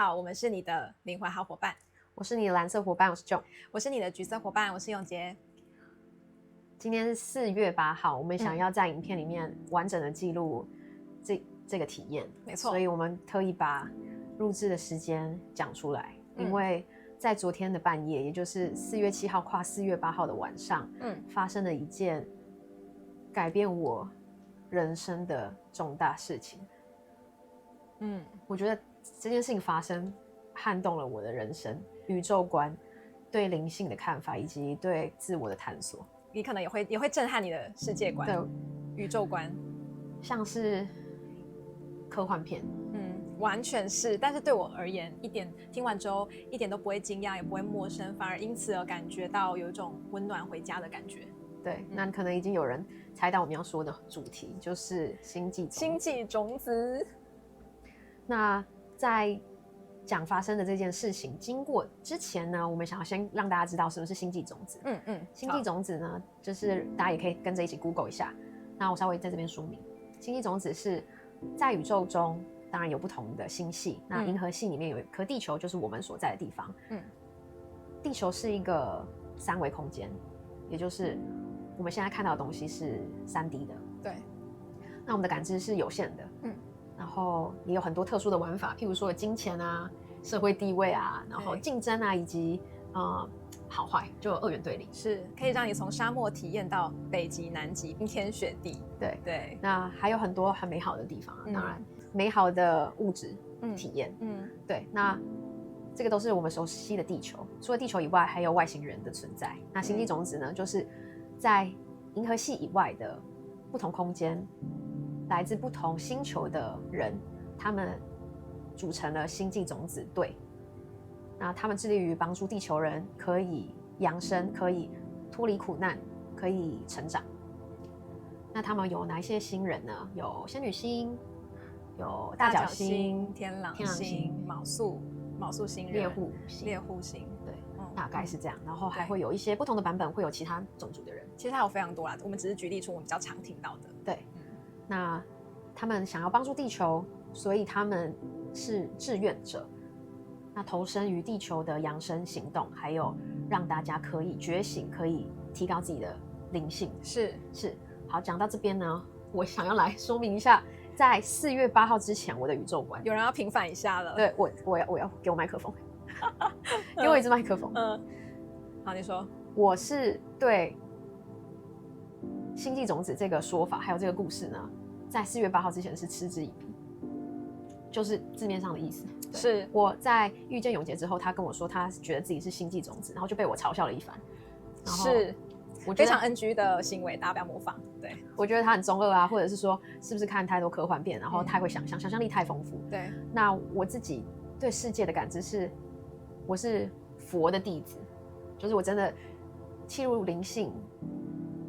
好，我们是你的灵魂好伙伴，我是你的蓝色伙伴，我是 John， 我是你的橘色伙伴，我是永杰。今天是4月8号，我们想要在影片里面完整的记录这个体验，没错，所以我们特意把录制的时间讲出来，因为在昨天的半夜，也就是4月7号跨4月8号的晚上，发生了一件改变我人生的重大事情。我觉得这件事情发生撼动了我的人生、宇宙观、对灵性的看法以及对自我的探索。你可能也会震撼你的世界观、宇宙观，像是科幻片。完全是。但是对我而言，听完之后一点都不会惊讶，也不会陌生，反而因此而感觉到有一种温暖回家的感觉。对，那可能已经有人猜到我们要说的主题就是星际种子。那在讲发生的这件事情经过之前呢，我们想要先让大家知道什么是星际种子。星际种子呢，就是大家也可以跟着一起 Google 一下。那我稍微在这边说明，星际种子是在宇宙中，当然有不同的星系。那银河系里面有一颗地球，就是我们所在的地方。地球是一个3维空间，也就是我们现在看到的东西是3D 的。对。那我们的感知是有限的。然后也有很多特殊的玩法，譬如说金钱啊、社会地位啊，然后竞争啊，以及好坏，就2元对立，是可以让你从沙漠体验到北极、南极、冰天雪地。对，那还有很多很美好的地方啊，当然美好的物质体验。对，那这个都是我们熟悉的地球。除了地球以外，还有外星人的存在。那星际种子呢，就是在银河系以外的不同空间。来自不同星球的人，他们组成了星际种子队。那他们致力于帮助地球人可以扬升，可以脱离苦难，可以成长。那他们有哪一些星人呢？有仙女星，有大角星、天狼星、昴宿星人、猎户星。对，大概是这样。然后还会有一些不同的版本，会有其他种族的人。其实还有非常多啦，我们只是举例出我们比较常听到的。对。那他们想要帮助地球，所以他们是志愿者。那投身于地球的扬升行动，还有让大家可以觉醒，可以提高自己的灵性。是。好，讲到这边呢，我想要来说明一下，在4月8号之前，我的宇宙观。有人要平反一下了。对，我要给我麦克风，给我一支麦克风。好，你说。我是对星际种子这个说法，还有这个故事呢，在4月8号之前是嗤之以鼻，就是字面上的意思。是我在遇见永杰之后，他跟我说他觉得自己是星际种子，然后就被我嘲笑了一番。是，我非常 NG 的行为，大家不要模仿。对，我觉得他很中二啊，或者是说是不是看太多科幻片，然后太会想象，想象力太丰富。对，那我自己对世界的感知是，我是佛的弟子，就是我真的契入灵性。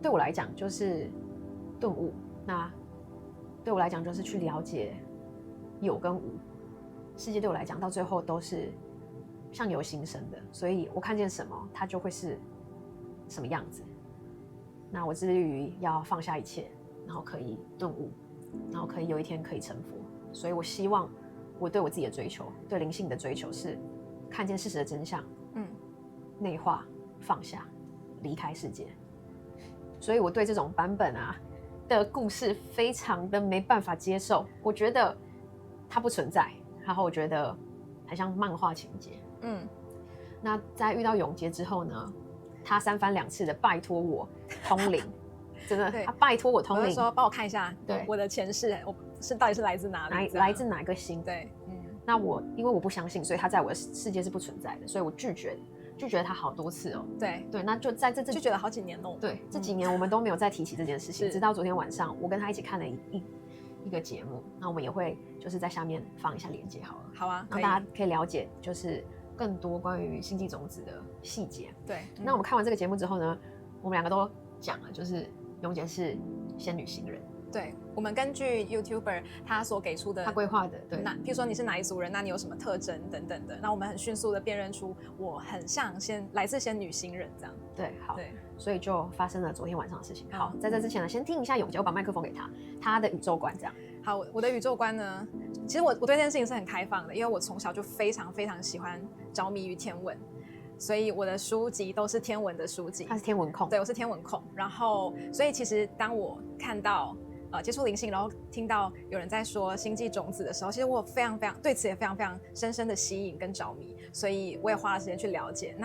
对我来讲就是顿悟，那对我来讲就是去了解有跟无，世界对我来讲到最后都是相由心生的，所以我看见什么，它就会是什么样子。那我致力于要放下一切，然后可以顿悟，然后可以有一天可以成佛。所以我希望我对我自己的追求，对灵性的追求是看见事实的真相，内化、放下、离开世界。所以我对这种版本的故事非常的没办法接受，我觉得它不存在，然后我觉得很像漫画情节。那在遇到永杰之后呢，他3番2次的拜托我通灵，真的，他拜托我通灵，我就说帮我看一下，对，我的前世，到底是来自哪里，来自哪个星？对，那因为我不相信，所以他在我的世界是不存在的，所以我拒绝他好多次哦。对，那就在这拒绝了好几年哦。对，这几年我们都没有再提起这件事情，直到昨天晚上，我跟他一起看了一个节目，那我们也会就是在下面放一下连结好了。好啊，让大家可以了解就是更多关于星际种子的细节。对，那我们看完这个节目之后呢，我们2个都讲了，就是永杰是仙女星人。对，我们根据 YouTuber 他所给出的，他规划的，对，譬如说你是哪一族人，那你有什么特征等等的，那我们很迅速的辨认出我很像来自仙女星人这样。对，好，对，所以就发生了昨天晚上的事情。好，在这之前呢，先听一下永杰，我把麦克风给他的宇宙观这样。好，我的宇宙观呢，其实我对这件事情是很开放的，因为我从小就非常非常喜欢着迷于天文，所以我的书籍都是天文的书籍。他是天文控，对，我是天文控。然后，所以其实当我看到接触灵性，然后听到有人在说星际种子的时候，其实我非常非常对此也非常非常深深的吸引跟着迷，所以我也花了时间去了解。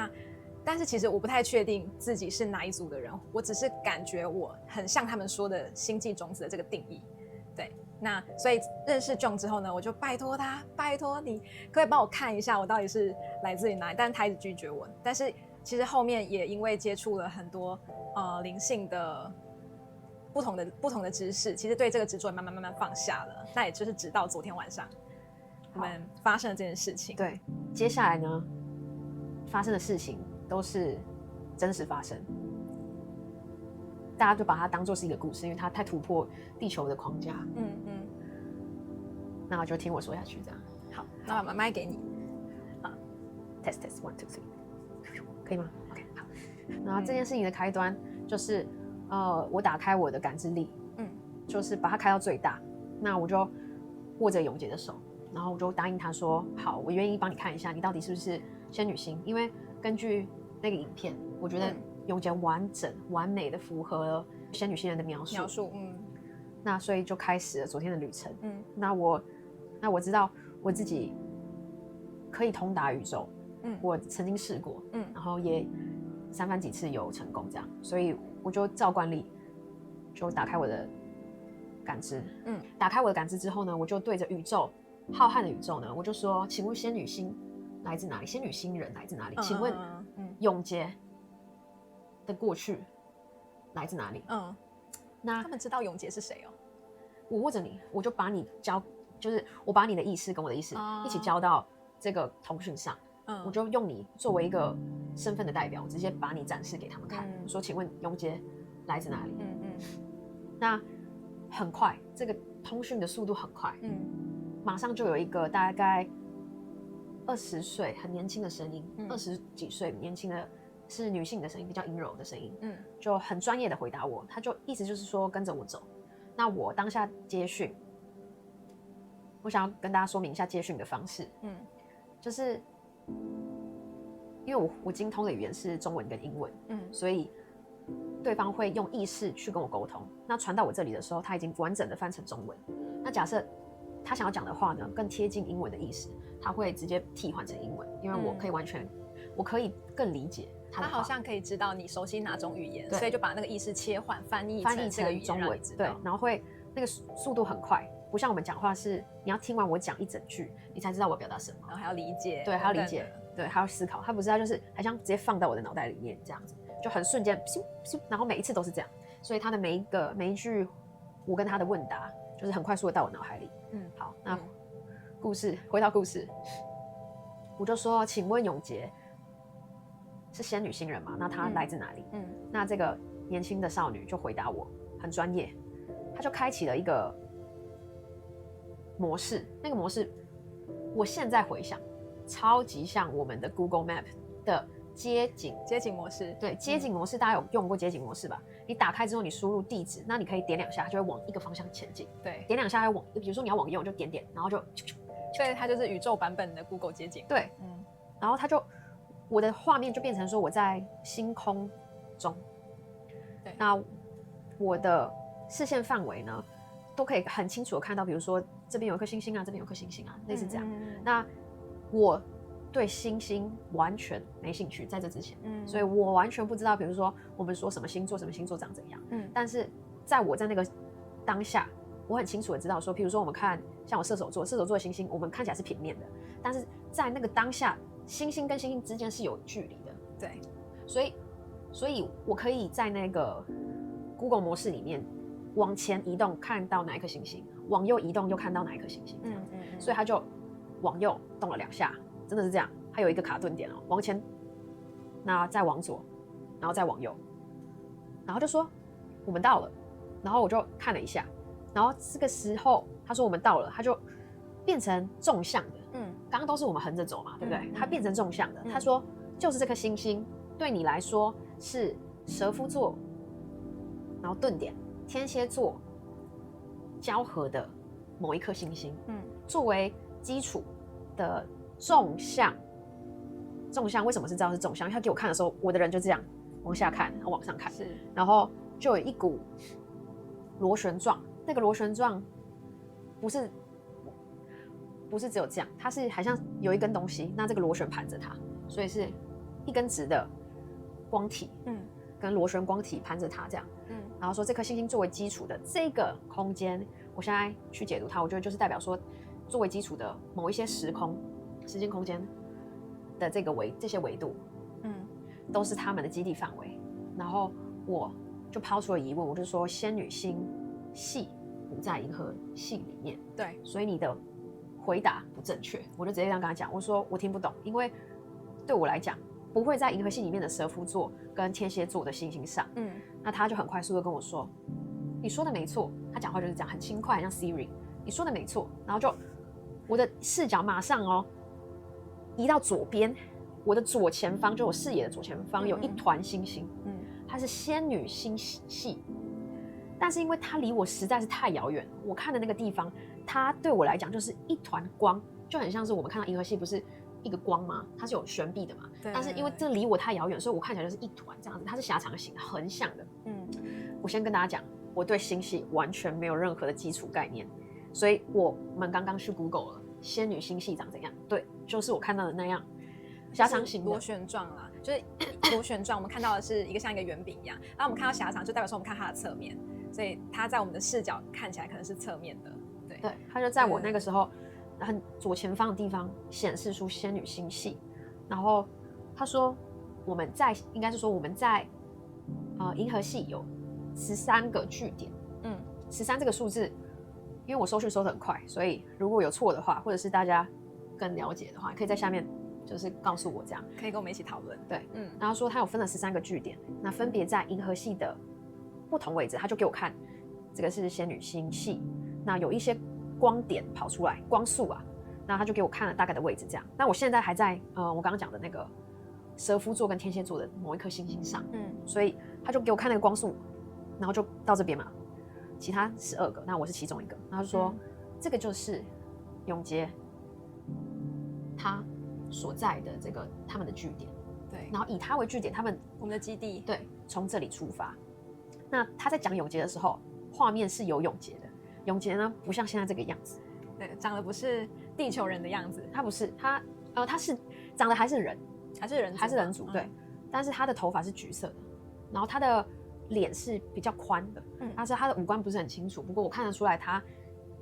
但是其实我不太确定自己是哪一组的人，我只是感觉我很像他们说的星际种子的这个定义。对，那所以认识 John 之后呢，我就拜托他，拜托你可不可以帮我看一下我到底是来自于哪里？但是他一直拒绝我。但是其实后面也因为接触了很多灵性的不同的知识，其实对这个执着也慢慢放下了。那也就是直到昨天晚上我们发生了这件事情。对，接下来呢发生的事情都是真实发生，大家就把它当作是一个故事，因为它太突破地球的框架。那就听我说下去，这样。好，那我把麦给你。好 ，test 1 2 3，可以吗 ？OK， 好。然后这件事情的开端就是我打开我的感知力，就是把它开到最大。那我就握着永杰的手，然后我就答应他说：“好，我愿意帮你看一下，你到底是不是仙女星？因为根据那个影片，我觉得永杰完整、完美的符合了仙女星人的描述。那所以就开始了昨天的旅程。那我知道我自己可以通达宇宙。我曾经试过。然后也3番几次有成功这样，所以我就照惯例就打开我的感知。打开我的感知之后呢，我就对着宇宙浩瀚的宇宙呢，我就说：请问仙女星来自哪里？仙女星人来自哪里？请问永杰的过去来自哪里？那他们知道永杰是谁哦？我握着你，我就把你交，就是我把你的意识跟我的意识一起交到这个通讯上。我就用你作为一个身份的代表，我直接把你展示给他们看。说，请问永杰来自哪里？那很快，这个通讯的速度很快。马上就有一个大概20岁很年轻的声音，20几岁年轻的是女性的声音，比较阴柔的声音，就很专业的回答我。他就意思就是说跟着我走。那我当下接讯，我想要跟大家说明一下接讯的方式。就是因为我精通的语言是中文跟英文，所以对方会用意识去跟我沟通。那传到我这里的时候，他已经完整的翻成中文。那假设他想要讲的话呢，更贴近英文的意思，他会直接替换成英文，因为我可以我可以更理解他的话。他好像可以知道你熟悉哪种语言，所以就把那个意识切换翻译成这个语言中文，对，然后会那个速度很快，不像我们讲话是你要听完我讲一整句，你才知道我表达什么，然后还要理解，对，还要理解，对，还要思考。他不是，他就是还像直接放到我的脑袋里面这样子，就很瞬间，咻咻，然后每一次都是这样，所以他的每一句我跟他的问答，就是很快速的到我脑海里。好，那回到故事，我就说，请问永杰是仙女星人吗？那她来自哪里？那这个年轻的少女就回答我，很专业，她就开启了一个模式，那个模式我现在回想，超级像我们的 Google Map 的街景模式。对，街景模式大家有用过街景模式吧？你打开之后，你输入地址，那你可以点2下，就会往一个方向前进。对，点2下会往，比如说你要往右就点，然后就，所以它就是宇宙版本的 Google 街景。对，然后它就我的画面就变成说我在星空中。对，那我的视线范围呢，都可以很清楚的看到，比如说这边有一颗星星啊，这边有颗星星啊，类似这样。那我对星星完全没兴趣，在这之前，所以我完全不知道，比如说我们说什么星座长怎样。但是在我在那个当下，我很清楚的知道说，比如说我们看像我射手座的星星，我们看起来是平面的，但是在那个当下，星星跟星星之间是有距离的。对，所以我可以在那个 Google 模式里面往前移动，看到哪一颗星星，往右移动又看到哪一颗星星，所以他就往右动了2下，真的是这样。还有一个卡顿点哦，往前，那再往左，然后再往右，然后就说我们到了，然后我就看了一下，然后这个时候他说我们到了，他就变成纵向的，刚刚都是我们横着走嘛，对不对？它变成纵向的，他说就是这颗星星对你来说是蛇夫座，然后顿点天蝎座交合的某一颗星星，作为基础的纵向。纵向为什么是知道是纵向？因为他给我看的时候，我的人就这样往下看，然后往上看，然后就有一股螺旋状。那个螺旋状不是只有这样，它是好像有一根东西，那这个螺旋盘着它，所以是一根直的光体，跟螺旋光体盘着它这样，然后说这颗星星作为基础的这个空间，我现在去解读它，我觉得就是代表说，作为基础的某一些时间空间的这些维度，都是他们的基地范围。然后我就抛出了疑问，我就说仙女星系不在银河系里面，对，所以你的回答不正确。我就直接这样跟他讲，我说我听不懂，因为对我来讲，不会在银河系里面的蛇夫座跟天蝎座的星星上。那他就很快速的跟我说，你说的没错。他讲话就是这样，很轻快，很像 Siri， 你说的没错。然后就我的视角马上移到左边，我的左前方，就我视野的左前方有一团星星，它是仙女星系，但是因为它离我实在是太遥远，我看的那个地方，它对我来讲就是一团光，就很像是我们看到银河系不是一个光吗？它是有悬臂的嘛，但是因为这离我太遥远，所以我看起来就是一团这样子，它是狭长型的，横向的。我先跟大家讲，我对星系完全没有任何的基础概念，所以我们刚刚去 Google 了仙女星系长怎样，对，就是我看到的那样。狭长型的螺旋状啦，就是螺旋状，我们看到的是一个像一个圆饼一样，然后我们看到狭长，就代表说我们看它的侧面，所以它在我们的视角看起来可能是侧面的，对，它就在我那个时候很左前方的地方显示出仙女星系，然后他说应该是说我们在银河系有13个据点，13这个数字，因为我搜得很快，所以如果有错的话，或者是大家更了解的话，可以在下面就是告诉我，这样可以跟我们一起讨论。对，然后说他有分了13个据点，那分别在银河系的不同位置，他就给我看，这个是仙女星系，那有一些光点跑出来，光束啊，那他就给我看了大概的位置，这样。那我现在还在我刚刚讲的那个蛇夫座跟天蝎座的某一颗星星上，所以他就给我看那个光束，然后就到这边嘛，其他12个，那我是其中一个，然后就说这个就是永杰他所在的这个他们的据点，对，然后以他为据点，我们的基地，对，从这里出发。那他在讲永杰的时候，画面是有永杰的，永杰呢不像现在这个样子，对，长得不是地球人的样子，他不是，他是长得还是人，还是人族，对，但是他的头发是橘色的，然后他的脸是比较宽的，但是他的五官不是很清楚，不过我看得出来他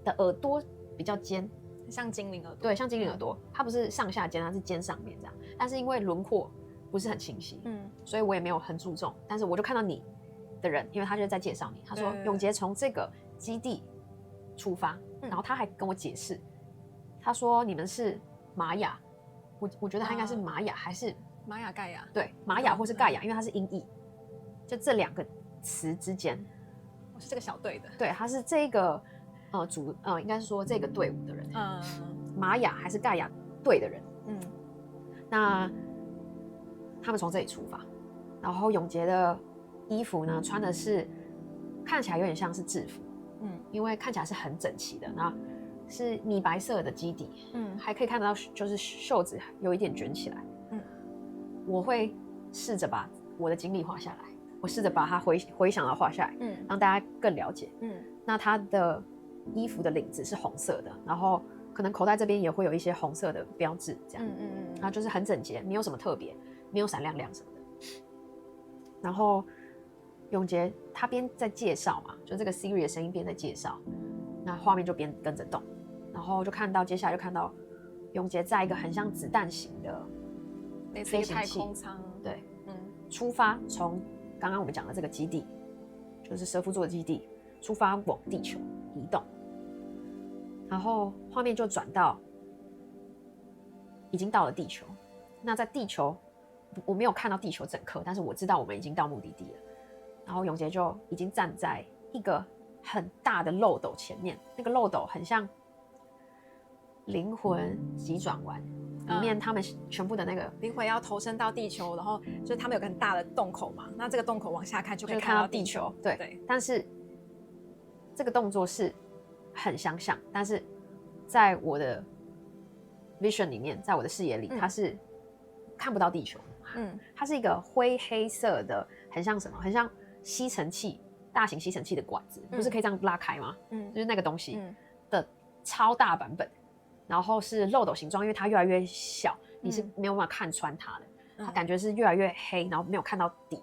的耳朵比较尖。像精灵耳朵，对，像精灵耳朵，它不是上下尖，它是尖上面这样。但是因为轮廓不是很清晰，所以我也没有很注重。但是我就看到你的人，因为他就是在介绍你，他说永杰从这个基地出发，然后他还跟我解释，他说你们是玛雅，我觉得他应该是玛雅还是玛雅盖亚，对，玛雅或是盖亚，因为它是音译，就这2个词之间，我是这个小队的，对，他是这个。应该是说这个队伍的人，玛雅还是盖亚队的人，那他们从这里出发，然后永杰的衣服呢，穿的是看起来有点像是制服，因为看起来是很整齐的，然后是米白色的基底，还可以看得到就是袖子有一点卷起来，我会试着把我的经历画下来，我试着把它回想到画下来，让大家更了解，那他的衣服的领子是红色的，然后可能口袋这边也会有一些红色的标志，这样，然后就是很整洁，没有什么特别，没有闪亮亮什么的。然后永杰他边在介绍嘛，就这个 Siri 的声音边在介绍，那画面就边跟着动，然后就看到接下来就看到永杰在一个很像子弹型的飞行器，太空舱，对，出发从刚刚我们讲的这个基地，就是蛇夫座的基地，出发往地球移动，然后画面就转到已经到了地球。那在地球，我没有看到地球整颗，但是我知道我们已经到目的地了。然后永杰就已经站在一个很大的漏斗前面，那个漏斗很像灵魂急转弯，里面他们全部的那个灵魂要投身到地球，然后就是他们有个很大的洞口嘛，那这个洞口往下看就可以看到地球，对，但是这个动作是很相像，但是在我的 vision 里面，在我的视野里，它是看不到地球。它是一个灰黑色的，很像什么？很像吸尘器，大型吸尘器的管子，不是可以这样拉开吗？就是那个东西的超大版本，然后是漏斗形状，因为它越来越小，你是没有办法看穿它的，它感觉是越来越黑，然后没有看到底。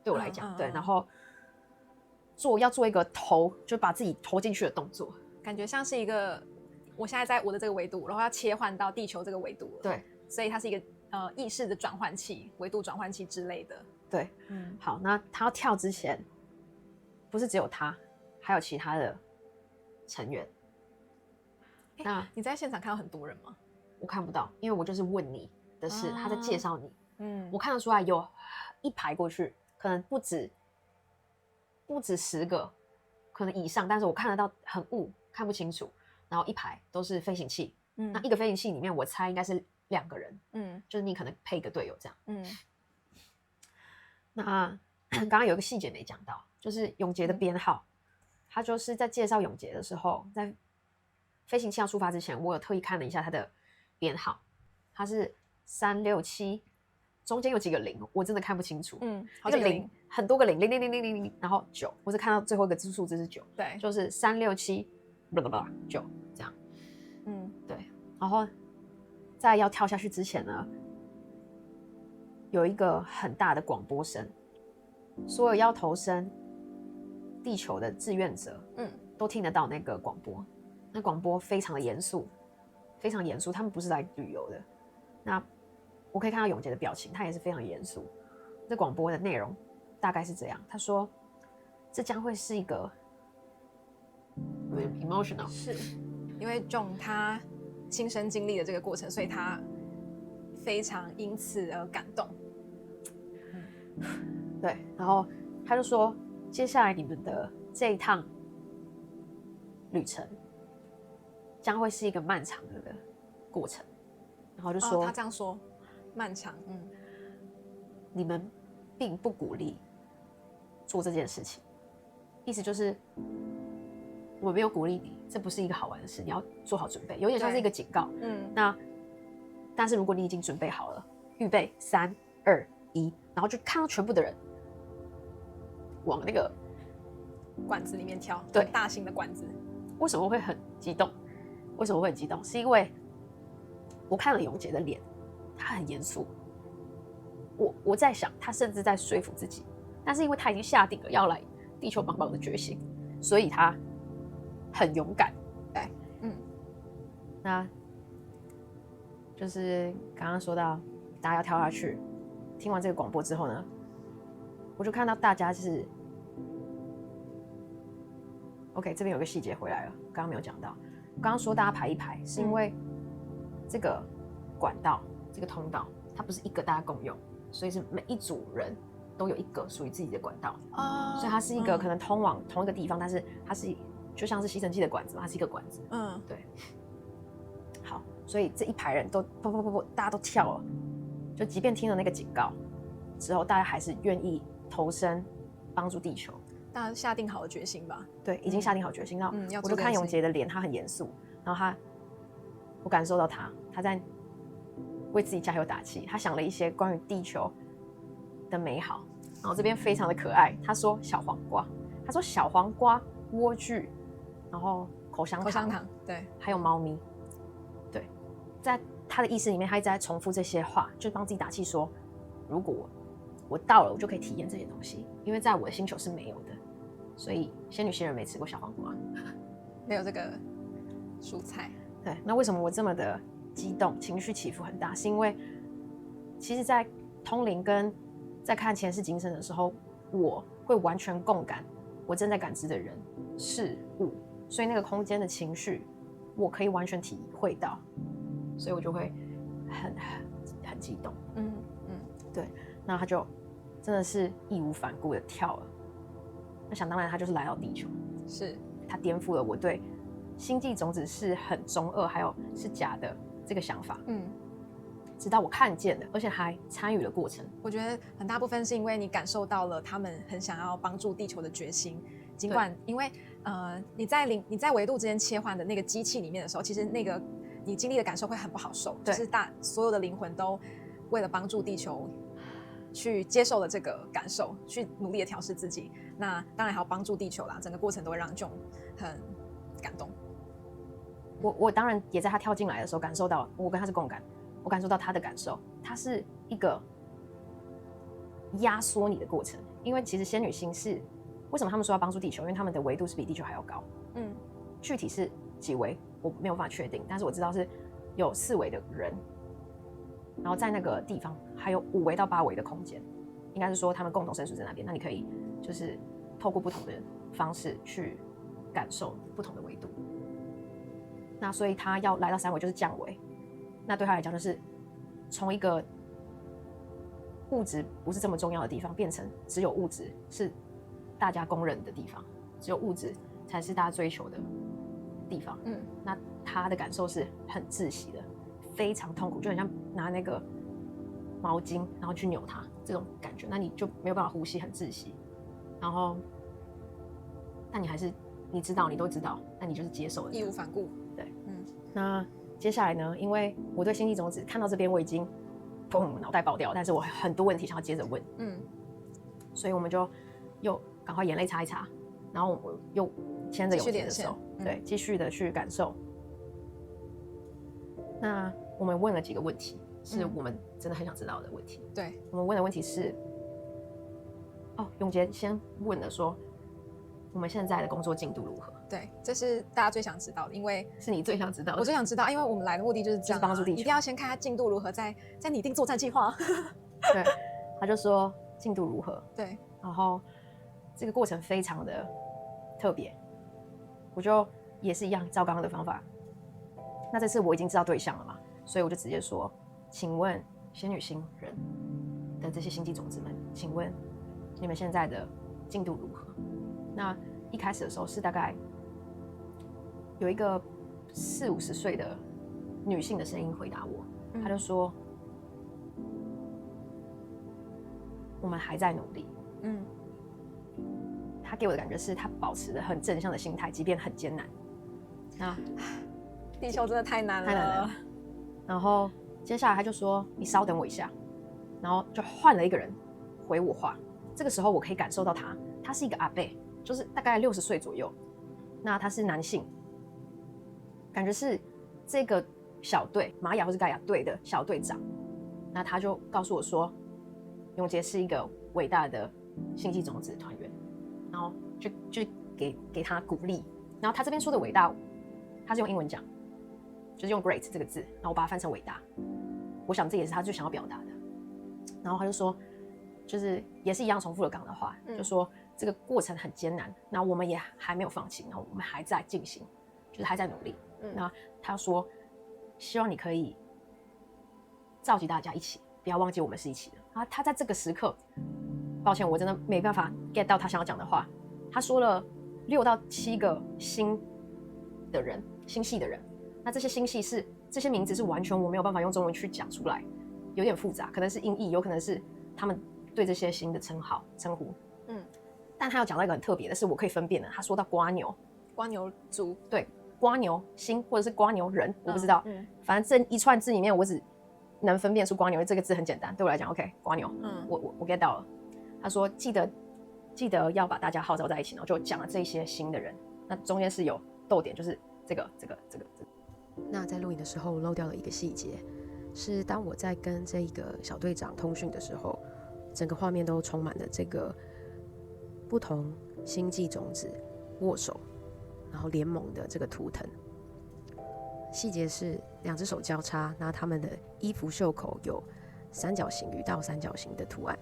对我来讲，对，然后要做一个投，就把自己投进去的动作，感觉像是一个我现在在我的这个维度，然后要切换到地球这个维度了。对，所以它是一个意识的转换器、维度转换器之类的。对，好，那他要跳之前，不是只有他，还有其他的成员。那你在现场看到很多人吗？我看不到，因为我就是问你的事，他在介绍你。我看得出来有一排过去，可能不止10个，可能以上，但是我看得到很雾，看不清楚。然后一排都是飞行器，那一个飞行器里面，我猜应该是2个人，就是你可能配一个队友这样。那刚刚有一个细节没讲到，就是永杰的编号，他就是在介绍永杰的时候，在飞行器要出发之前，我有特意看了一下他的编号，他是367，中间有几个零，我真的看不清楚。好几个零，很多个零，000000，然后9，我只看到最后一个数字是9，对，就是367，9这样。对，然后在要跳下去之前呢，有一个很大的广播声，所有要投身地球的志愿者，都听得到那个广播。那广播非常的严肃，非常严肃，他们不是来旅游的。那我可以看到永杰的表情，他也是非常严肃。这广播的内容大概是这样，他说：“这将会是一个 emotional， 是因为 John 他亲身经历了这个过程，所以他非常因此而感动。对，然后他就说，接下来你们的这一趟旅程将会是一个漫长的过程，然后就说，他这样说，漫长，你们并不鼓励做这件事情，意思就是我没有鼓励你，这不是一个好玩的事，你要做好准备，有点像是一个警告。那但是如果你已经准备好了，预备3、2、1，然后就看到全部的人往那个管子里面跳，对，大型的管子。为什么会很激动？为什么会很激动？是因为我看了永杰的脸，他很严肃。我在想，他甚至在说服自己，但是因为他已经下定了要来地球帮忙的决心，所以他很勇敢。对，那就是刚刚说到大家要跳下去，听完这个广播之后呢，我就看到大家是 OK， 这边有个细节回来了，刚刚没有讲到。刚刚说大家排一排，是因为这个管道、这个通道，它不是一个大家共用，所以是每一组人都有一个属于自己的管道。所以它是一个可能通往同一个地方，但是它是就像是吸尘器的管子嘛，它是一个管子。对。好，所以这一排人都不，大家都跳了，就即便听了那个警告之后，大家还是愿意投身帮助地球。大家下定好了决心吧？对，已经下定好决心。然后我就看永杰的脸，他很严肃，然后我感受到他在为自己加油打气。他想了一些关于地球的美好。然后这边非常的可爱，他说小黄瓜，他说小黄瓜、莴苣，然后口香糖，对，还有猫咪。对，在他的意识里面，他一直在重复这些话，就帮自己打气说，如果我到了，我就可以体验这些东西，因为在我的星球是没有的。所以仙女星人没吃过小黄瓜，没有这个蔬菜。对，那为什么我这么的激动，情绪起伏很大？是因为其实，在通灵跟在看前世今生的时候，我会完全共感我正在感知的人事物，所以那个空间的情绪，我可以完全体会到，所以我就会很激动。对，那他就真的是义无反顾的跳了。那想当然，他就是来到地球，是他颠覆了我对星际种子是很中二，还有是假的这个想法。直到我看见了，而且还参与了过程。我觉得很大部分是因为你感受到了他们很想要帮助地球的决心，尽管因为你在维度之间切换的那个机器里面的时候，其实那个你经历的感受会很不好受，就是所有的灵魂都为了帮助地球去接受了这个感受，去努力的调试自己。那当然还要帮助地球啦，整个过程都会让 John 很感动。我当然也在他跳进来的时候感受到，我跟他是共感，我感受到他的感受，他是一个压缩你的过程。因为其实仙女星是为什么他们说要帮助地球，因为他们的维度是比地球还要高。具体是几维我没有办法确定，但是我知道是有4维的人，然后在那个地方还有5维到8维的空间，应该是说他们共同身处在那边。那你可以就是透过不同的方式去感受不同的维度。那所以他要来到3维就是降维，那对他来讲就是从一个物质不是这么重要的地方，变成只有物质是大家公认的地方，只有物质才是大家追求的地方。那他的感受是很窒息的，非常痛苦，就很像拿那个毛巾然后去扭它这种感觉，那你就没有办法呼吸，很窒息。然后，但你还是你知道，你都知道，那你就是接受了，义无反顾。对，那接下来呢？因为我对星际种子看到这边我已经砰脑袋爆掉，但是我很多问题想要接着问，所以我们就又赶快眼泪擦一擦，然后我又牵着永杰的手，对，继续的去感受。那我们问了几个问题，是我们真的很想知道的问题。对，我们问的问题是，永杰先问了说，我们现在的工作进度如何？对，这是大家最想知道的，因为是你最想知道的。我最想知道，因为我们来的目的就是这样，帮助地球，一定要先看他进度如何，再拟定作战计划。对，他就说进度如何？对，然后这个过程非常的特别，我就也是一样照刚刚的方法。那这次我已经知道对象了嘛，所以我就直接说，请问仙女星人的这些星际种子们，请问你们现在的进度如何？那一开始的时候是大概有一个40、50岁的女性的声音回答我，她就说，我们还在努力。她给我的感觉是她保持着很正向的心态，即便很艰难。那地球真的太难了，太难了。然后接下来她就说，你稍等我一下，然后就换了一个人回我话。这个时候我可以感受到他是一个阿伯，就是大概60岁左右。那他是男性，感觉是这个小队玛雅或是盖亚队的小队长。那他就告诉我说，永杰是一个伟大的星际种子团员，然后就给他鼓励。然后他这边说的伟大，他是用英文讲，就是用 great 这个字，然后我把它翻成伟大。我想这也是他最想要表达的。然后他就说，就是也是一样重复了刚刚的话，就说这个过程很艰难，那我们也还没有放弃，然后我们还在进行，就是还在努力。那他说，希望你可以召集大家一起，不要忘记我们是一起的。然后他在这个时刻，抱歉，我真的没办法 get 到他想要讲的话。他说了6到7个星的人，星系的人。那这些星系是这些名字是完全我没有办法用中文去讲出来，有点复杂，可能是音译，有可能是他们对这些星的称呼。但他有讲到一个很特别的，是我可以分辨的。他说到瓜牛族，对，瓜牛星或者是瓜牛人，我不知道。反正这一串字里面，我只能分辨出瓜牛这个字很简单，对我来讲 ，OK， 瓜牛。我 get 到了。他说记得要把大家号召在一起，然后就讲了这些星的人。那中间是有逗点，就是这个。那在录影的时候漏掉了一个细节，是当我在跟这个小队长通讯的时候，整个画面都充满了这个不同星际种子握手，然后联盟的这个图腾。细节是2只手交叉，那他们的衣服袖口有三角形与倒三角形的图案。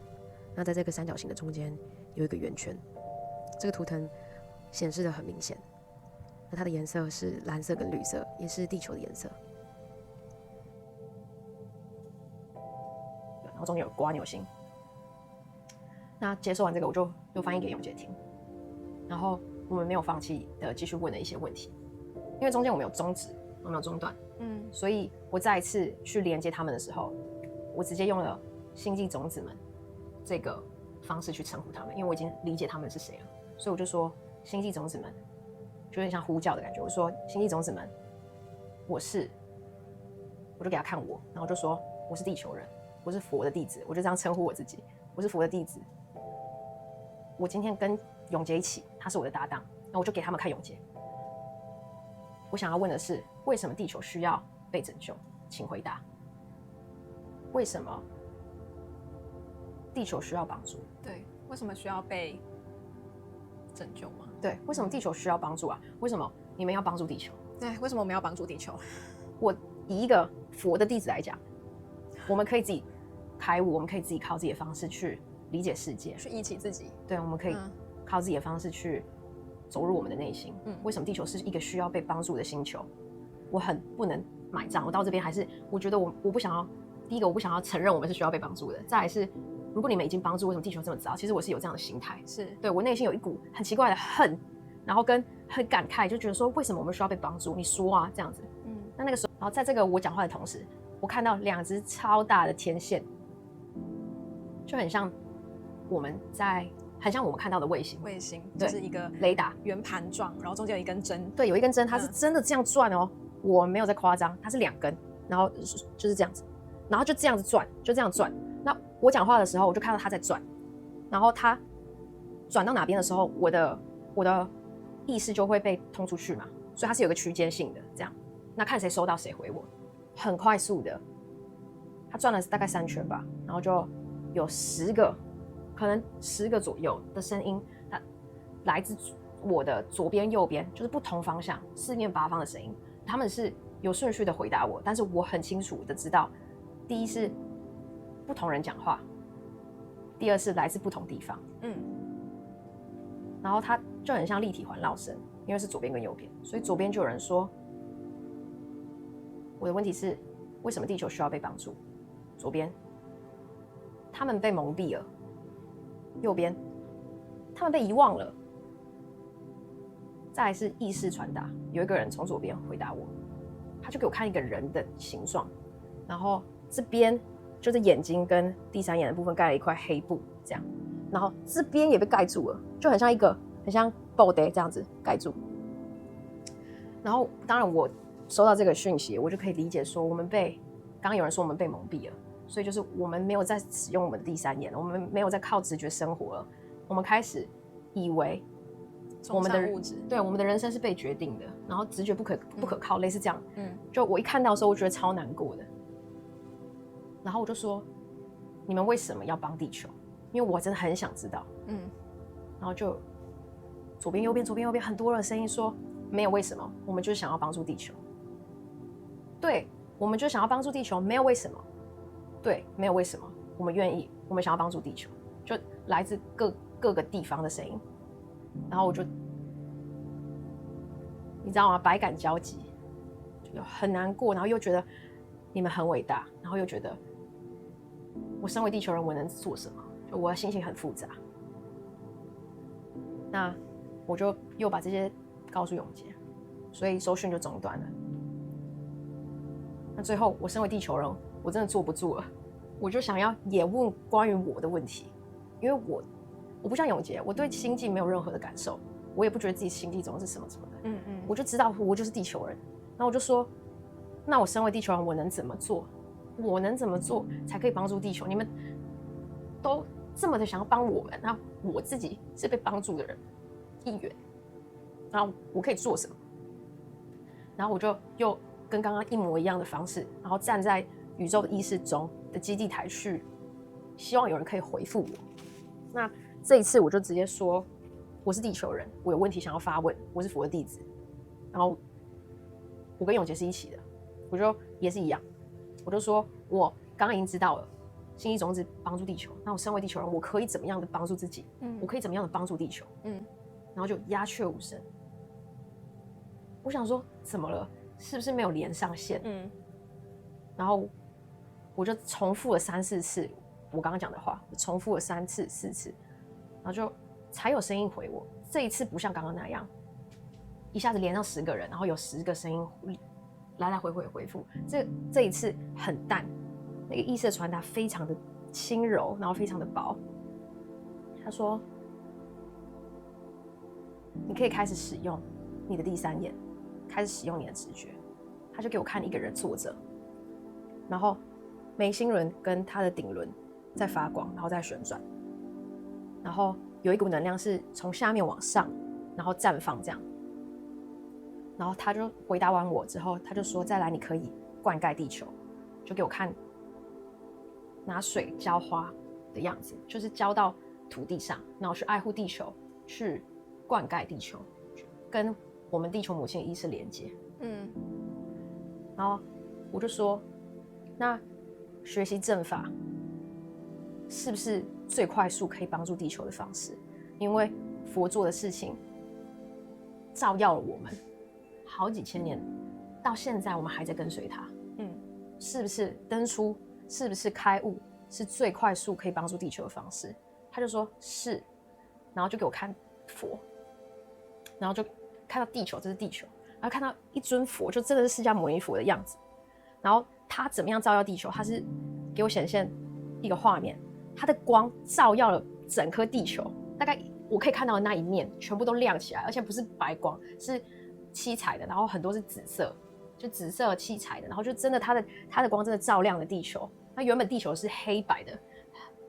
那在这个三角形的中间有一个圆圈，这个图腾显示的很明显。那它的颜色是蓝色跟绿色，也是地球的颜色。然后中间有瓜牛星。那接受完这个，我就又翻译给永杰听。然后我们没有放弃的继续问了一些问题，因为中间我们有终止，我们有中断，所以我再一次去连接他们的时候，我直接用了星际种子们这个方式去称呼他们，因为我已经理解他们是谁了，所以我就说星际种子们，就有点像呼叫的感觉。我说星际种子们，我就给他看我，然后就说我是地球人，我是佛的弟子，我就这样称呼我自己，我是佛的弟子。我今天跟永杰一起，他是我的搭档，那我就给他们看永杰。我想要问的是，为什么地球需要被拯救？请回答。为什么地球需要帮助？对，为什么需要被拯救吗？对，为什么地球需要帮助啊？为什么你们要帮助地球？对，为什么我们要帮助地球？我以一个佛的弟子来讲，我们可以自己开悟，我们可以自己靠自己的方式去理解世界，去忆起自己。对，我们可以靠自己的方式去走入我们的内心。为什么地球是一个需要被帮助的星球？我很不能买账。我到这边还是我觉得我不想要，第一个我不想要承认我们是需要被帮助的。再来是，如果你们已经帮助，为什么地球这么糟？其实我是有这样的心态，是对我内心有一股很奇怪的恨，然后跟很感慨，就觉得说为什么我们需要被帮助？你说啊，这样子。那个时候，然后在这个我讲话的同时，我看到2只超大的天线，就很像我们看到的卫星，就是一个雷达圆盘状，然后中间有一根针。对，有一根针，它是真的这样转哦，我没有在夸张，它是2根，然后就是这样子，然后就这样子转，就这样转。那我讲话的时候，我就看到它在转，然后它转到哪边的时候，我的意识就会被通出去嘛，所以它是有个区间性的这样。那看谁收到谁回我，很快速的，它转了大概3圈吧，然后就有10个，可能10个左右的声音，它来自我的左边、右边，就是不同方向、4面8方的声音，他们是有顺序的回答我，但是我很清楚的知道，第一是不同人讲话，第二是来自不同地方，然后它就很像立体环绕声，因为是左边跟右边，所以左边就有人说，我的问题是为什么地球需要被帮助？左边，他们被蒙蔽了；右边，他们被遗忘了。再来是意识传达，有一个人从左边回答我，他就给我看一个人的形状，然后这边就是眼睛跟第3眼的部分盖了一块黑布，这样，然后这边也被盖住了，就很像布袋这样子盖住。然后当然我收到这个讯息，我就可以理解说，刚刚有人说我们被蒙蔽了，所以就是我们没有在使用我们的第3眼，我们没有在靠直觉生活了，我们开始以为我们的物质，对，我们的人生是被决定的，然后直觉不可靠，类似这样。就我一看到的时候，我觉得超难过的。然后我就说，你们为什么要帮地球？因为我真的很想知道。然后就左边右边很多的声音说，没有为什么，我们就是想要帮助地球。对，我们就想要帮助地球，没有为什么。对，没有为什么，我们愿意，我们想要帮助地球，就来自各个地方的声音。然后我就，你知道吗？百感交集，就很难过，然后又觉得你们很伟大，然后又觉得我身为地球人，我能做什么？就我的心情很复杂。那我就又把这些告诉永杰，所以收讯就中断了。那最后，我身为地球人，我真的坐不住了，我就想要也问关于我的问题，因为我不像永杰，我对星际没有任何的感受，我也不觉得自己星际种是什么什么的，我就知道我就是地球人。那我就说，那我身为地球人，我能怎么做？我能怎么做才可以帮助地球？你们都这么的想要帮我们，那我自己是被帮助的人一员，然后我可以做什么？然后我就又跟刚刚一模一样的方式，然后站在宇宙的意识中的基地台去，希望有人可以回复我。那这一次我就直接说，我是地球人，我有问题想要发问，我是佛的弟子。然后我跟永杰是一起的，我就也是一样，我就说我刚刚已经知道了星际种子帮助地球，那我身为地球人，我可以怎么样的帮助自己？我可以怎么样的帮助地球？然后就鸦雀无声。我想说怎么了？是不是没有连上线？然后我就重复了3、4次我刚刚讲的话，重复了3次、4次，然后就才有声音回我。这一次不像刚刚那样，一下子连上10个人，然后有10个声音来来回回回复。这一次很淡，那个意识的传达非常的轻柔，然后非常的薄。他说：“你可以开始使用你的第三眼，开始使用你的直觉。他就给我看一个人坐着，然后眉心轮跟他的顶轮在发光，然后在旋转，然后有一股能量是从下面往上，然后绽放这样。然后他就回答完我之后，他就说：“再来，你可以灌溉地球。”就给我看拿水浇花的样子，就是浇到土地上，然后去爱护地球，去灌溉地球，跟我们地球母亲的意识连接。然后我就说，那学习正法是不是最快速可以帮助地球的方式？因为佛做的事情照耀了我们好几千年，到现在我们还在跟随他。是不是登出？是不是开悟？是最快速可以帮助地球的方式？他就说是，然后就给我看佛，然后就看到地球，这是地球，然后看到一尊佛，就真的是释迦牟尼佛的样子。然后他怎么样照耀地球？他是给我显现一个画面，他的光照耀了整颗地球，大概我可以看到的那一面全部都亮起来，而且不是白光，是七彩的，然后很多是紫色，就紫色七彩的，然后就真的它的光真的照亮了地球。那原本地球是黑白的，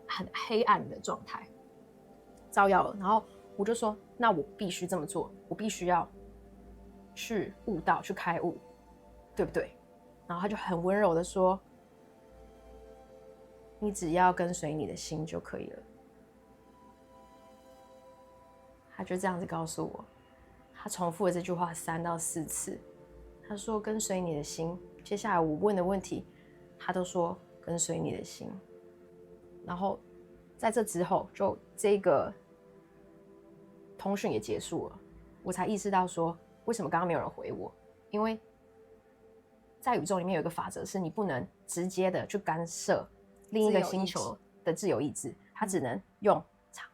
很黑暗的状态，照耀了。然后我就说，那我必须这么做，我必须要去悟道，去开悟，对不对？然后他就很温柔的说，你只要跟随你的心就可以了。他就这样子告诉我，他重复了这句话3到4次。他说跟随你的心，接下来我问的问题，他都说跟随你的心。然后在这之后，就这个通讯也结束了，我才意识到说，为什么刚刚没有人回我？因为在宇宙里面有一个法则，是你不能直接的去干涉另一个星球的自由意志，它只能用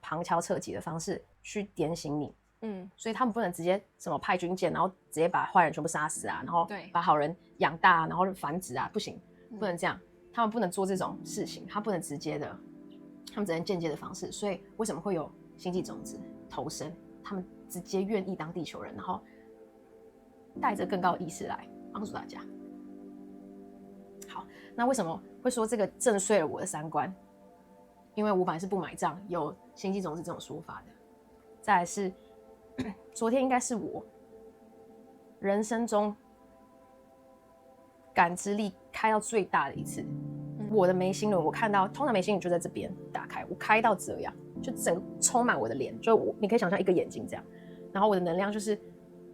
旁敲侧击的方式去点醒你。所以他们不能直接什么派军舰，然后直接把坏人全部杀死啊，然后把好人养大啊，然后繁殖啊，不行，不能这样。他们不能做这种事情，他不能直接的，他们只能间接的方式。所以为什么会有星际种子投生？他们直接愿意当地球人，然后带着更高的意识来帮助大家。好，那为什么会说这个震碎了我的三观？因为我本来是不买账有星际种子这种说法的。再来是昨天应该是我人生中感知力开到最大的一次。我的眉心轮，我看到通常眉心轮就在这边打开，我开到这样，就整个充满我的脸，就你可以想象一个眼睛这样。然后我的能量就是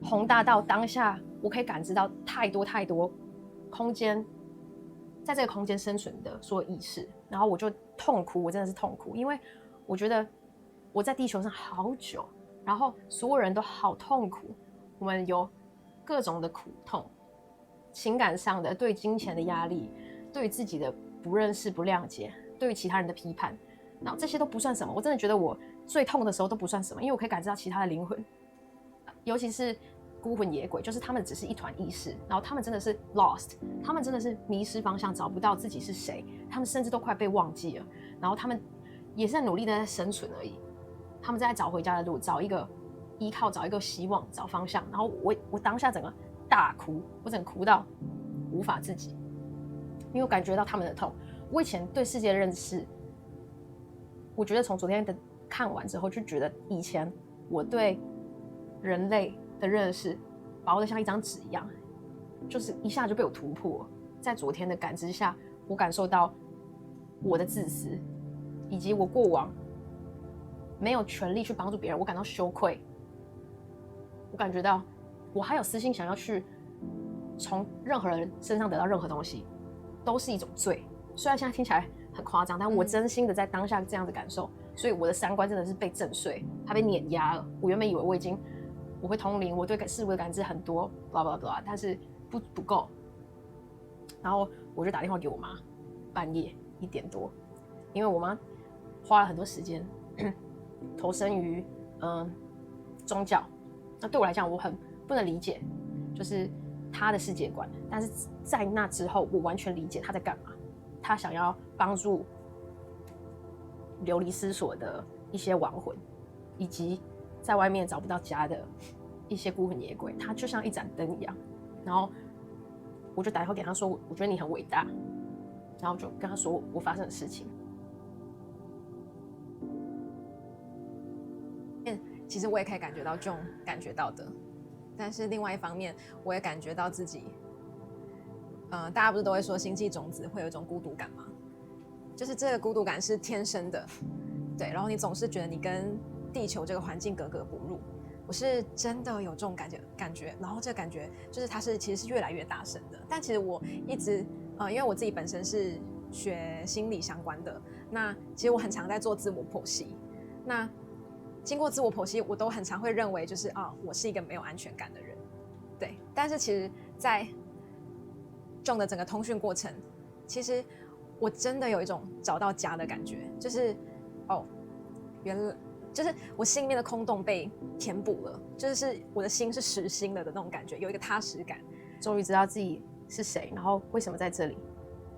宏大到当下，我可以感知到太多太多空间，在这个空间生存的所有意识。然后我就痛哭，我真的是痛哭，因为我觉得我在地球上好久，然后所有人都好痛苦，我们有各种的苦痛，情感上的，对金钱的压力，对自己的不认识、不谅解，对于其他人的批判，然后这些都不算什么。我真的觉得我最痛的时候都不算什么，因为我可以感知到其他的灵魂，尤其是孤魂野鬼，就是他们只是一团意识，然后他们真的是 lost， 他们真的是迷失方向，找不到自己是谁，他们甚至都快被忘记了，然后他们也是在努力的在生存而已，他们在找回家的路，找一个依靠，找一个希望，找方向。然后我当下整个大哭，我整个哭到无法自己，因为我感觉到他们的痛。我以前对世界的认识，我觉得从昨天的看完之后，就觉得以前我对人类的认识薄得像一张纸一样，就是一下就被我突破。在昨天的感知下，我感受到我的自私，以及我过往没有权利去帮助别人，我感到羞愧。我感觉到我还有私心想要去从任何人身上得到任何东西，都是一种罪。虽然现在听起来很夸张，但我真心的在当下这样的感受，所以我的三观真的是被震碎，它被碾压了。我原本以为我会通灵，我对事物的感知很多 blah blah blah， 但是不够。然后我就打电话给我妈，半夜1点多，因为我妈花了很多时间投身于宗教，那对我来讲我很不能理解，就是她的世界观。但是在那之后，我完全理解她在干嘛。她想要帮助流离失所的一些亡魂，以及在外面找不到家的一些孤魂野鬼，他就像一盏灯一样。然后我就打电话给他说，我觉得你很伟大，然后就跟他说我发生的事情。其实我也可以感觉到这种感觉到的，但是另外一方面，我也感觉到自己，大家不是都会说星际种子会有一种孤独感吗？就是这个孤独感是天生的，对，然后你总是觉得你跟地球这个环境格格不入。我是真的有这种感觉，然后这个感觉就是它其实是越来越大声的。但其实我一直，因为我自己本身是学心理相关的，那其实我很常在做自我剖析。那经过自我剖析，我都很常会认为就是我是一个没有安全感的人，对。但是其实，在John的整个通讯过程，其实我真的有一种找到家的感觉，就是原来就是我心里面的空洞被填补了，就是我的心是实心了的那种感觉，有一个踏实感。终于知道自己是谁，然后为什么在这里，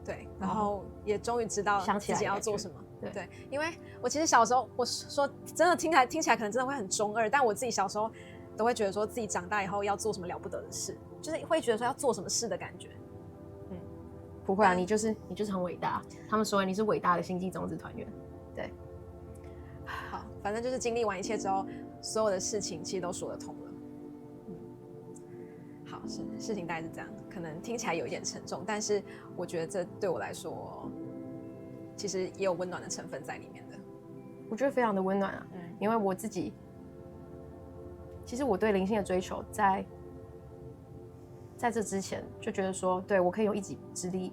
对，然后也终于知道自己要做什么。对，因为我其实小时候，我说真的听起来可能真的会很中二，但我自己小时候都会觉得说自己长大以后要做什么了不得的事，就是会觉得说要做什么事的感觉。不会啊，你就是很伟大。他们说你是伟大的星际种子团员。对，好，反正就是经历完一切之后，所有的事情其实都说得通了。好，事情大概是这样，可能听起来有一点沉重，但是我觉得这对我来说，其实也有温暖的成分在里面的。我觉得非常的温暖啊，因为我自己，其实我对灵性的追求在这之前就觉得说，对，我可以用一己之力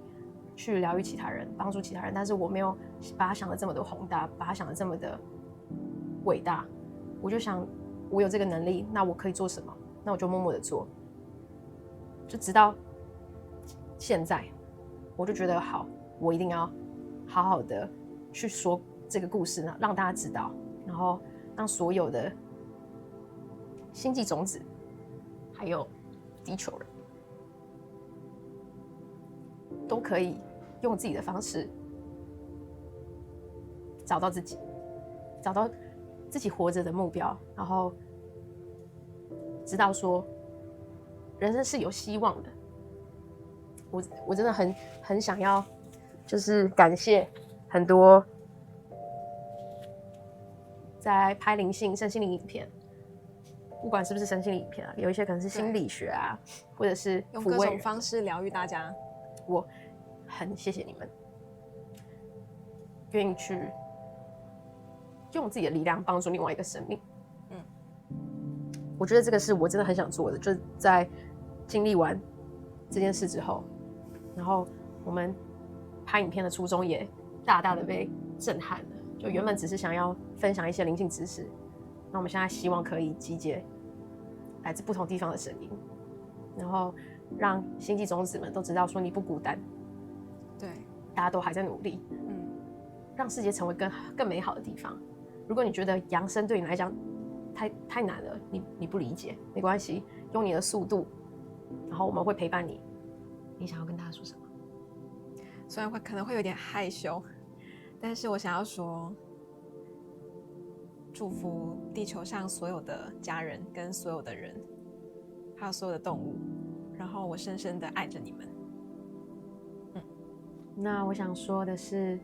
去疗愈其他人，帮助其他人，但是我没有把它想的这么的宏大，把它想的这么的伟大。我就想，我有这个能力，那我可以做什么？那我就默默的做，就直到现在，我就觉得好，我一定要好好的去说这个故事呢，让大家知道，然后让所有的星际种子还有地球人都可以用自己的方式找到自己，找到自己活着的目标，然后知道说人生是有希望的。我真的很想要，就是感谢很多在拍灵性、身心灵影片，不管是不是身心灵影片啊，有一些可能是心理学啊，或者是用各种方式疗愈大家。我很谢谢你们，愿意去用自己的力量帮助另外一个生命。我觉得这个是我真的很想做的，就是在经历完这件事之后，然后我们拍影片的初衷也大大的被震撼了。就原本只是想要分享一些灵性知识，那我们现在希望可以集结来自不同地方的声音，然后让星际种子们都知道说你不孤单，对，大家都还在努力，让世界成为更美好的地方。如果你觉得扬升对你来讲太难了，你不理解，没关系，用你的速度，然后我们会陪伴你。你想要跟大家说什么？虽然可能会有点害羞，但是我想要说，祝福地球上所有的家人跟所有的人，还有所有的动物，然后我深深的爱着你们。那我想说的是，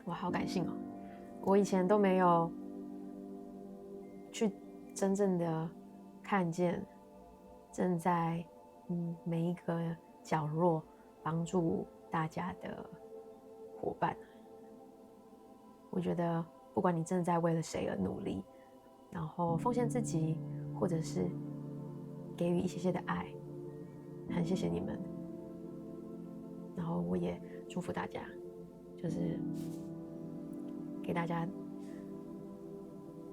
我好感性哦，我以前都没有去真正的看见正在每一个角落帮助大家的伙伴。我觉得不管你正在为了谁而努力，然后奉献自己，或者是给予一些的爱，很谢谢你们。然后我也祝福大家，就是给大家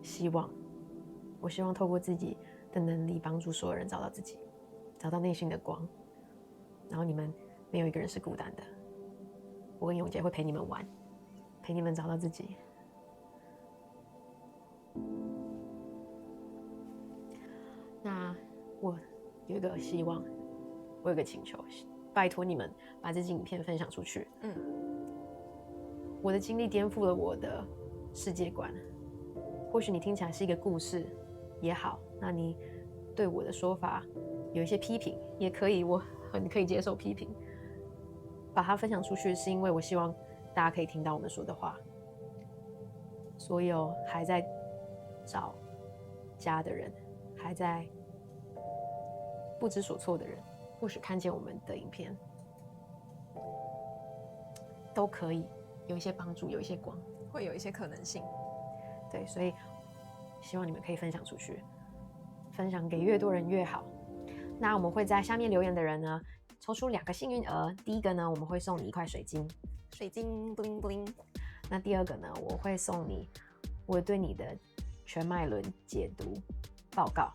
希望。我希望透过自己的能力帮助所有人找到自己，找到内心的光。然后你们没有一个人是孤单的，我跟永杰会陪你们玩，陪你们找到自己。那我有一个希望，我有一个请求，拜托你们把这支影片分享出去。我的经历颠覆了我的世界观，或许你听起来是一个故事也好，那你对我的说法有一些批评也可以，我很可以接受批评。把它分享出去，是因为我希望大家可以听到我们说的话。所有还在找家的人，还在不知所措的人，或许看见我们的影片，都可以有一些帮助，有一些光，会有一些可能性。对，所以希望你们可以分享出去，分享给越多人越好。那我们会在下面留言的人呢，抽出2个幸运儿。第一个呢，我们会送你1块水晶，水晶 bling bling。那第2个呢，我会送你我对你的全脉轮解读报告，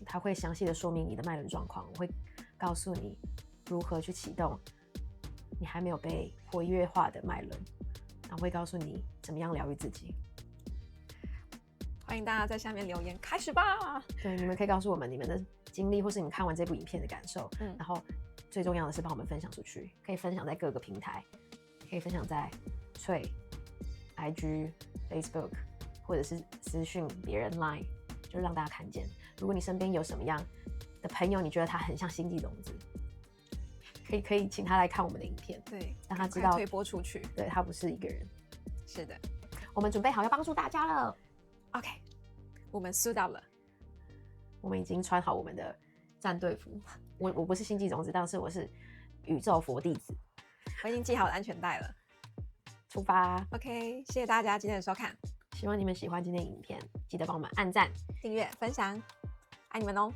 它会详细的说明你的脉轮状况，我会告诉你如何去启动你还没有被活跃化的脉轮，然后会告诉你怎么样疗愈自己。欢迎大家在下面留言，开始吧。对，你们可以告诉我们你们的经历，或是你们看完这部影片的感受。然后最重要的是帮我们分享出去，可以分享在各个平台，可以分享在IG、Facebook， 或者是私讯别人 Line， 就让大家看见。如果你身边有什么样的朋友，你觉得他很像星际种子，可以请他来看我们的影片，对，让他知道推播出去。对，他不是一个人。是的，我们准备好要帮助大家了。OK， 我们suit up了，我们已经穿好我们的战队服。我不是星际种子，但是我是宇宙佛弟子。我已经系好了安全带了。出发 OK， 谢谢大家今天的收看，希望你们喜欢今天的影片，记得帮我们按赞、订阅、分享，爱你们哦。